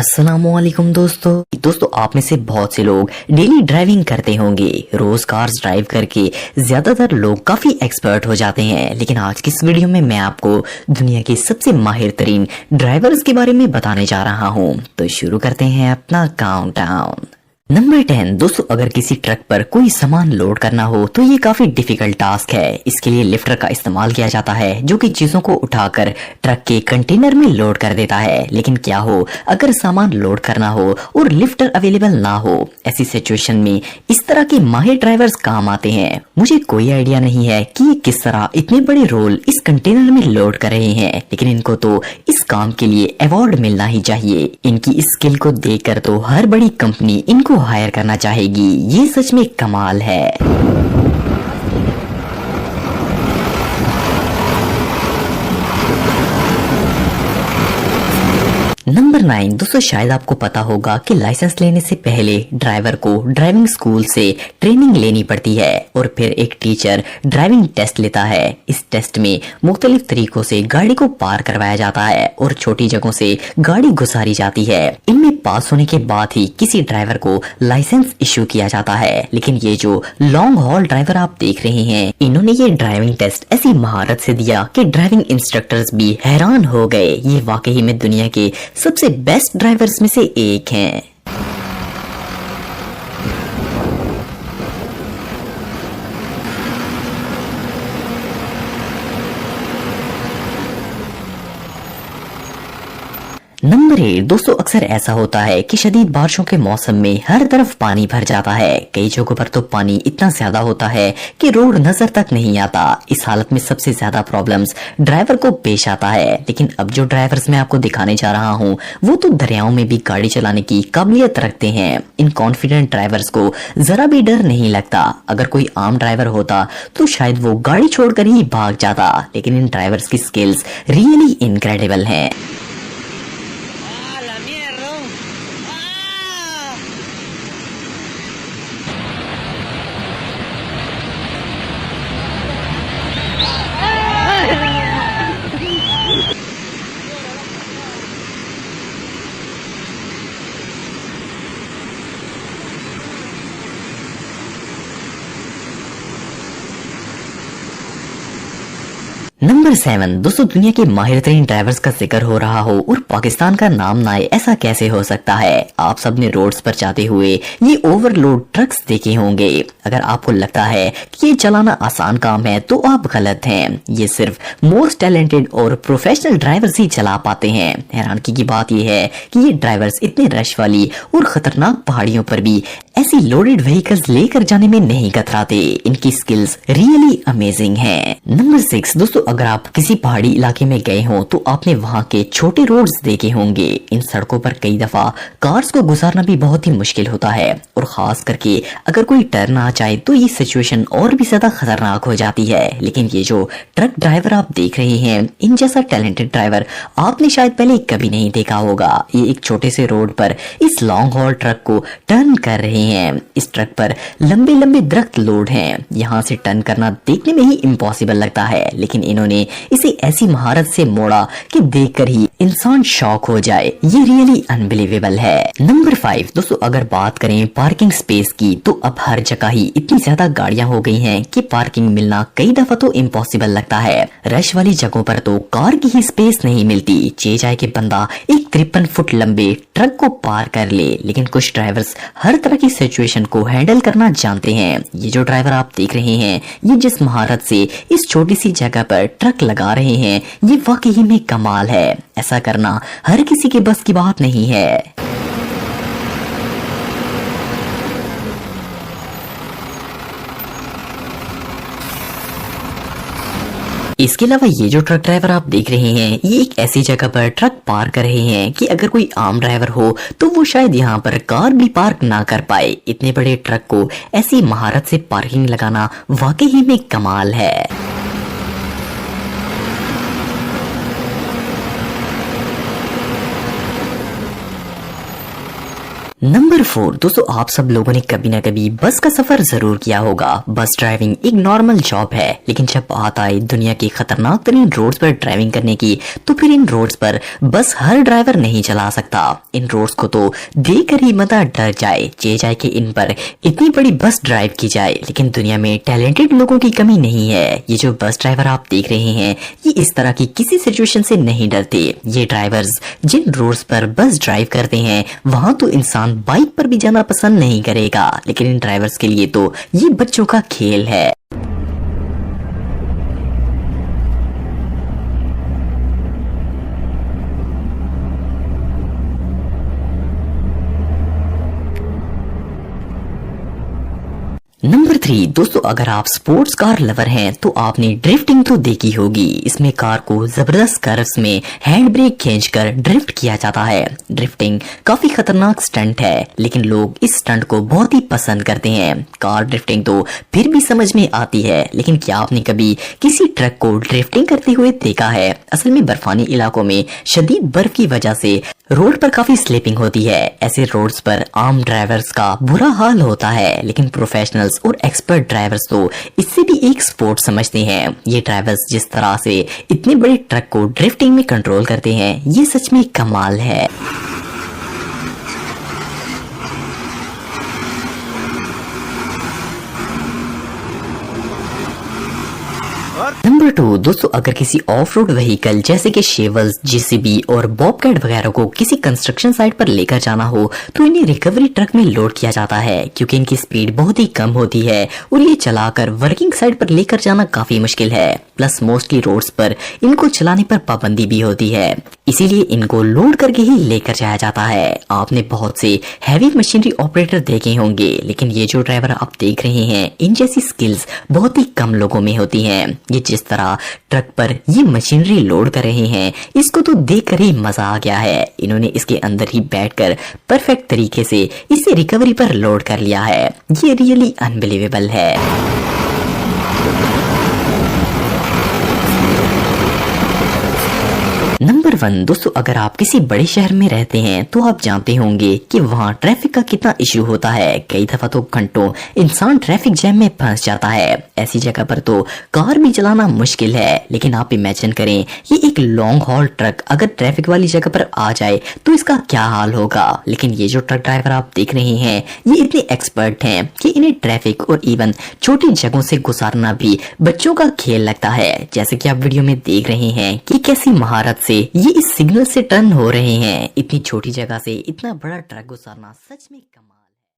अस्सलामुअलैकुम दोस्तों आप में से बहुत से लोग डेली ड्राइविंग करते होंगे। रोज कार्स ड्राइव करके ज्यादातर लोग काफी एक्सपर्ट हो जाते हैं, लेकिन आज की इस वीडियो में मैं आपको दुनिया के सबसे माहिर तरीन ड्राइवर्स के बारे में बताने जा रहा हूं। तो शुरू करते हैं अपना काउंटडाउन। नंबर 10 दोस्तों, अगर किसी ट्रक पर कोई सामान लोड करना हो तो ये काफी डिफिकल्ट टास्क है। इसके लिए लिफ्टर का इस्तेमाल किया जाता है जो कि चीजों को उठाकर ट्रक के कंटेनर में लोड कर देता है। लेकिन क्या हो अगर सामान लोड करना हो और लिफ्टर अवेलेबल ना हो? ऐसी सिचुएशन में इस तरह के माहिर ड्राइवर्स काम आते हैं। मुझे कोई आइडिया नहीं है कि ये किस तरह इतने बड़े रोल इस कंटेनर में लोड कर रहे हैं, लेकिन इनको तो इस काम के लिए अवार्ड मिलना ही चाहिए। इनकी इस स्किल को देखकर तो हर बड़ी कंपनी इनको हायर करना चाहेगी। ये सच में कमाल है। नंबर 9 दोस्तों, शायद आपको पता होगा कि लाइसेंस लेने से पहले ड्राइवर को ड्राइविंग स्कूल से ट्रेनिंग लेनी पड़ती है और फिर एक टीचर ड्राइविंग टेस्ट लेता है। इस टेस्ट में मुख्तलिफ तरीकों से गाड़ी को पार करवाया जाता है और छोटी जगहों से गाड़ी घुसारी जाती है। इनमें पास होने के बाद ही किसी ड्राइवर को लाइसेंस इश्यू किया जाता है। लेकिन ये जो लॉन्ग हॉल ड्राइवर आप देख रहे हैं, इन्होंने ये ड्राइविंग टेस्ट ऐसी महारत से दिया कि ड्राइविंग इंस्ट्रक्टर्स भी हैरान हो गए। ये वाकई में दुनिया के सबसे बेस्ट ड्राइवर्स में से एक हैं। नंबर 8 दोस्तों, अक्सर ऐसा होता है कि शदीद बारिशों के मौसम में हर तरफ पानी भर जाता है। कई जगहों पर तो पानी इतना ज्यादा होता है कि रोड नजर तक नहीं आता। इस हालत में सबसे ज्यादा प्रॉब्लम्स ड्राइवर को पेश आता है। लेकिन अब जो ड्राइवर्स मैं आपको दिखाने जा रहा हूँ वो तो दरियाओं में भी गाड़ी चलाने की काबिलियत रखते हैं। इन कॉन्फिडेंट ड्राइवर्स को जरा भी डर नहीं लगता। अगर कोई आम ड्राइवर होता तो शायद वो गाड़ी छोड़कर ही भाग जाता, लेकिन इन ड्राइवर्स की स्किल्स रियली इनक्रेडिबल हैं। नंबर 7 दोस्तों, दुनिया के माहिर तरीन ड्राइवर्स का जिक्र हो रहा हो और पाकिस्तान का नाम ना आए, ऐसा कैसे हो सकता है? आप सबने रोड्स पर जाते हुए ये ओवरलोड ट्रक्स देखे होंगे। अगर आपको लगता है कि ये चलाना आसान काम है तो आप गलत हैं। ये सिर्फ मोस्ट टैलेंटेड और प्रोफेशनल ड्राइवर्स ही चला पाते हैं। हैरानगी की बात यह है कि ये ड्राइवर्स इतने रश वाली और खतरनाक पहाड़ियों पर भी ऐसी लोडेड व्हीकल्स लेकर जाने में नहीं कतराते। इनकी स्किल्स रियली अमेजिंग हैं। नंबर 6 दोस्तों, अगर आप किसी पहाड़ी इलाके में गए हो तो आपने वहाँ के छोटे रोड्स देखे होंगे। इन सड़कों पर कई दफा कार्स को गुजारना भी बहुत ही मुश्किल होता है और खास करके अगर कोई टर्न आ जाए तो ये सिचुएशन और भी ज्यादा खतरनाक हो जाती है। लेकिन ये जो ट्रक ड्राइवर आप देख रहे हैं, इन जैसा टैलेंटेड ड्राइवर आपने शायद पहले कभी नहीं देखा होगा। ये एक छोटे से रोड पर इस लॉन्ग हॉल ट्रक को टर्न कर रहे हैं। इस ट्रक पर लंबे लंबे दरख्त लोड हैं। यहाँ से टर्न करना देखने में ही इम्पॉसिबल लगता है, लेकिन इन्होंने इसे ऐसी महारत से मोड़ा कि देखकर ही इंसान शॉक हो जाए। ये रियली अनबिलीवेबल है। नंबर 5 दोस्तों, अगर बात करें पार्किंग स्पेस की तो अब हर जगह ही इतनी ज्यादा गाड़ियां हो गई हैं कि पार्किंग मिलना कई दफा तो इम्पॉसिबल लगता है। रश वाली जगहों पर तो कार की ही स्पेस नहीं मिलती। चे जाए कि बंदा एक 53 फुट लंबे ट्रक को पार कर ले। लेकिन कुछ ड्राइवर्स हर तरह की सिचुएशन को हैंडल करना जानते हैं। ये जो ड्राइवर आप देख रहे हैं, ये जिस महारत से इस छोटी सी जगह पर ट्रक लगा रहे हैं, ये वाकई में कमाल है। ऐसा करना हर किसी के बस की बात नहीं है। इसके अलावा ये जो ट्रक ड्राइवर आप देख रहे हैं, ये एक ऐसी जगह पर ट्रक पार कर रहे हैं कि अगर कोई आम ड्राइवर हो तो वो शायद यहाँ पर कार भी पार्क ना कर पाए। इतने बड़े ट्रक को ऐसी महारत से पार्किंग लगाना वाकई में कमाल है। नंबर 4 दोस्तों, आप सब लोगों ने कभी ना कभी बस का सफर जरूर किया होगा। बस ड्राइविंग एक नॉर्मल जॉब है, लेकिन जब बात आए दुनिया की खतरनाक तरीन रोड्स पर ड्राइविंग करने की, तो फिर इन रोड्स पर बस हर ड्राइवर नहीं चला सकता। इन रोड्स को तो देखकर ही मता डर जाए, चे जाए कि इन पर इतनी बड़ी बस ड्राइव की जाए। लेकिन दुनिया में टैलेंटेड लोगों की कमी नहीं है। ये जो बस ड्राइवर आप देख रहे हैं, ये इस तरह की किसी सिचुएशन से नहीं डरते। ये ड्राइवर्स जिन रोड्स पर बस ड्राइव करते हैं, वहां तो इंसान बाइक पर भी जाना पसंद नहीं करेगा, लेकिन इन ड्राइवर्स के लिए तो ये बच्चों का खेल है। नंबर 3 दोस्तों, अगर आप स्पोर्ट्स कार लवर हैं तो आपने ड्रिफ्टिंग तो देखी होगी। इसमें कार को जबरदस्त कर्व्स में हैंड ब्रेक खींचकर ड्रिफ्ट किया जाता है। ड्रिफ्टिंग काफी खतरनाक स्टंट है, लेकिन लोग इस स्टंट को बहुत ही पसंद करते हैं। कार ड्रिफ्टिंग तो फिर भी समझ में आती है, लेकिन क्या आपने कभी किसी ट्रक को ड्रिफ्टिंग करते हुए देखा है? असल में बर्फानी इलाकों में शदीद बर्फ की वजह से रोड पर काफी स्लिपिंग होती है। ऐसे रोड्स पर आम ड्राइवर्स का बुरा हाल होता है, लेकिन प्रोफेशनल्स और एक्सपर्ट ड्राइवर्स तो इससे भी एक स्पोर्ट समझते हैं। ये ड्राइवर्स जिस तरह से इतने बड़े ट्रक को ड्रिफ्टिंग में कंट्रोल करते हैं, ये सच में कमाल है। नंबर 2 दोस्तों, अगर किसी ऑफ रोड व्हीकल जैसे कि शेवल्स, जेसीबी और बॉबकैट वगैरह को किसी कंस्ट्रक्शन साइट पर लेकर जाना हो, तो इन्हें रिकवरी ट्रक में लोड किया जाता है, क्योंकि इनकी स्पीड बहुत ही कम होती है और ये चलाकर वर्किंग साइट पर लेकर जाना काफी मुश्किल है। प्लस मोस्टली रोड्स पर इनको चलाने पर पाबंदी भी होती है, इसीलिए इनको लोड करके ही लेकर जाया जाता है। आपने बहुत से हैवी मशीनरी ऑपरेटर देखे होंगे, लेकिन ये जो ड्राइवर आप देख रहे हैं, इन जैसी स्किल्स बहुत ही कम लोगों में होती हैं। ये जिस तरह ट्रक पर ये मशीनरी लोड कर रहे हैं, इसको तो देखकर ही मजा आ गया है। इन्होंने इसके अंदर ही बैठकर परफेक्ट तरीके से इसे रिकवरी पर लोड कर लिया है। ये रियली अनबिलीवेबल है। नंबर 1 दोस्तों, अगर आप किसी बड़े शहर में रहते हैं तो आप जानते होंगे कि वहाँ ट्रैफिक का कितना इश्यू होता है। कई दफा तो घंटों इंसान ट्रैफिक जैम में फंस जाता है। ऐसी जगह पर तो कार भी चलाना मुश्किल है, लेकिन आप इमेजिन करें, ये एक लॉन्ग हॉल ट्रक अगर ट्रैफिक वाली जगह पर आ जाए तो इसका क्या हाल होगा। लेकिन ये जो ट्रक ड्राइवर आप देख रहे हैं, ये इतने एक्सपर्ट हैं कि इन्हें ट्रैफिक और इवन छोटी जगहों से गुजारना भी बच्चों का खेल लगता है। जैसे कि आप वीडियो में देख रहे हैं कि कैसी महारत से ये इस सिग्नल से टर्न हो रहे हैं। इतनी छोटी जगह से इतना बड़ा ट्रक गुजारना सच में कमाल।